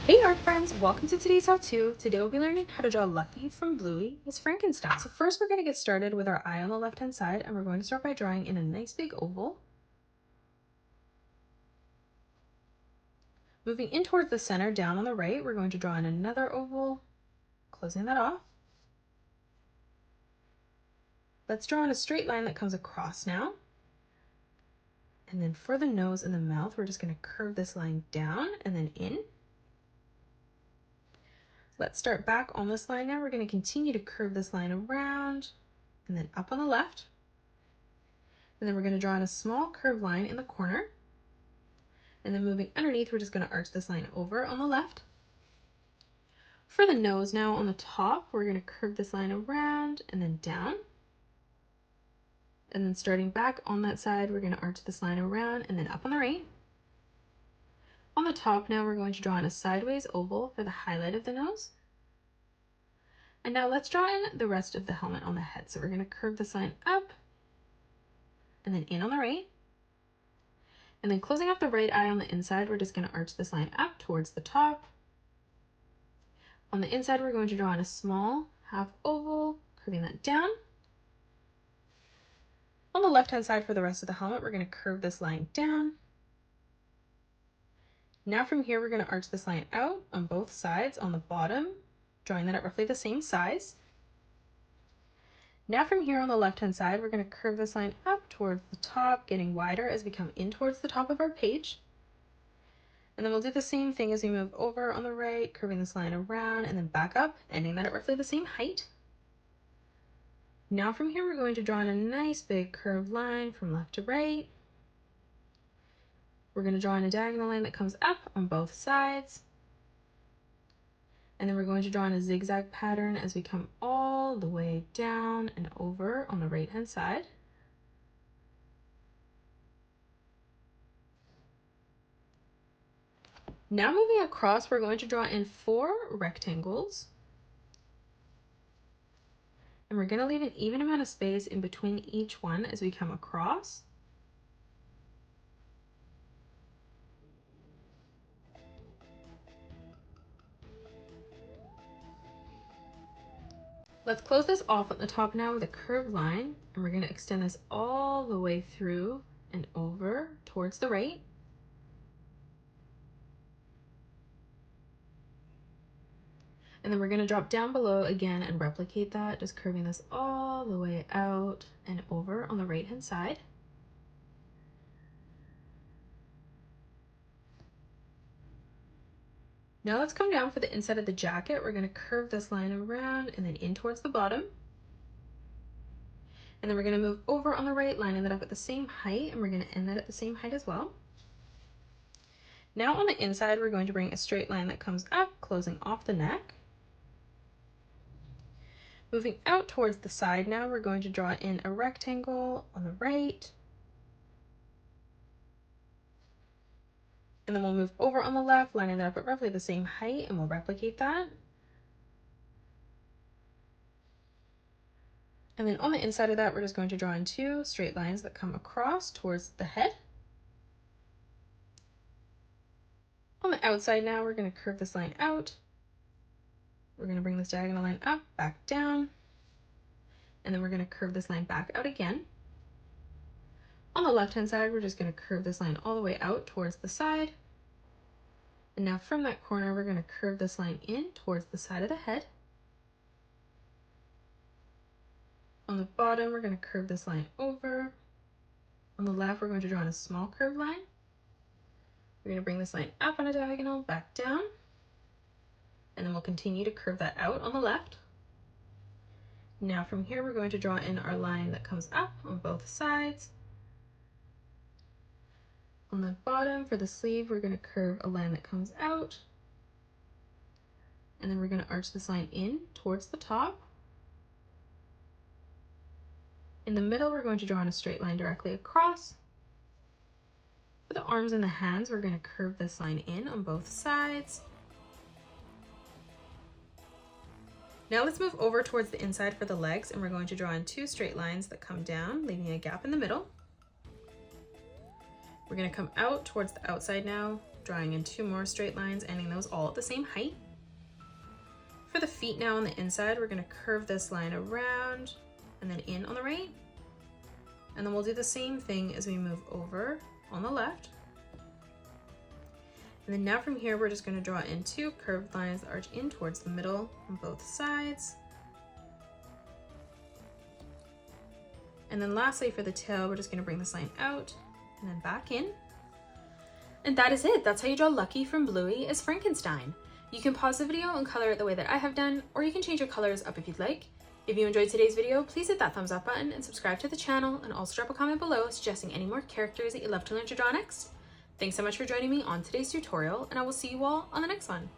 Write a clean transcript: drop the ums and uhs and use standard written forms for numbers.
Hey art friends, welcome to today's how-to. Today we'll be learning how to draw Lucky from Bluey as Frankenstein. So first we're going to get started with our eye on the left hand side, and we're going to start by drawing in a nice big oval. Moving in towards the center, down on the right, we're going to draw in another oval, closing that off. Let's draw in a straight line that comes across now. And then for the nose and the mouth, we're just going to curve this line down and then in. Let's start back on this line now. We're going to continue to curve this line around and then up on the left. And then we're going to draw in a small curved line in the corner. And then moving underneath, we're just going to arch this line over on the left. For the nose now on the top, we're going to curve this line around and then down. And then starting back on that side, we're going to arch this line around and then up on the right. On the top now, we're going to draw in a sideways oval for the highlight of the nose. And now let's draw in the rest of the helmet on the head. So we're going to curve this line up and then in on the right. And then closing off the right eye on the inside, we're just going to arch this line up towards the top. On the inside, we're going to draw in a small half oval, curving that down. On the left-hand side for the rest of the helmet, we're going to curve this line down. Now from here, we're going to arch this line out on both sides on the bottom, drawing that at roughly the same size. Now from here on the left-hand side, we're going to curve this line up towards the top, getting wider as we come in towards the top of our page. And then we'll do the same thing as we move over on the right, curving this line around and then back up, ending that at roughly the same height. Now from here, we're going to draw in a nice big curved line from left to right. We're going to draw in a diagonal line that comes up on both sides. And then we're going to draw in a zigzag pattern as we come all the way down and over on the right-hand side. Now moving across, we're going to draw in 4 rectangles. And we're going to leave an even amount of space in between each one as we come across. Let's close this off at the top now with a curved line, and we're going to extend this all the way through and over towards the right. And then we're going to drop down below again and replicate that, just curving this all the way out and over on the right hand side. Now let's come down for the inside of the jacket. We're going to curve this line around and then in towards the bottom. And then we're going to move over on the right, lining that up at the same height, and we're going to end that at the same height as well. Now on the inside, we're going to bring a straight line that comes up, closing off the neck. Moving out towards the side now, we're going to draw in a rectangle on the right. And then we'll move over on the left, lining that up at roughly the same height, and we'll replicate that. And then on the inside of that, we're just going to draw in 2 straight lines that come across towards the head. On the outside now, we're going to curve this line out. We're going to bring this diagonal line up, back down, and then we're going to curve this line back out again. On the left-hand side, we're just going to curve this line all the way out towards the side. And now from that corner, we're going to curve this line in towards the side of the head. On the bottom, we're going to curve this line over. On the left, we're going to draw in a small curved line. We're going to bring this line up on a diagonal, back down, and then we'll continue to curve that out on the left. Now from here, we're going to draw in our line that comes up on both sides. On the bottom for the sleeve, we're going to curve a line that comes out, and then we're going to arch this line in towards the top. In the middle, we're going to draw in a straight line directly across. For the arms and the hands, we're going to curve this line in on both sides. Now let's move over towards the inside for the legs, and we're going to draw in 2 straight lines that come down, leaving a gap in the middle. We're going to come out towards the outside now, drawing in 2 more straight lines, ending those all at the same height. For the feet now on the inside, we're going to curve this line around and then in on the right. And then we'll do the same thing as we move over on the left. And then now from here, we're just going to draw in 2 curved lines that arch in towards the middle on both sides. And then lastly, for the tail, we're just going to bring this line out and then back in. And that is it. That's how you draw Lucky from Bluey as Frankenstein. You can pause the video and color it the way that I have done, or you can change your colors up if you'd like. If you enjoyed today's video, please hit that thumbs up button and subscribe to the channel, and also drop a comment below suggesting any more characters that you'd love to learn to draw next. Thanks so much for joining me on today's tutorial, and I will see you all on the next one.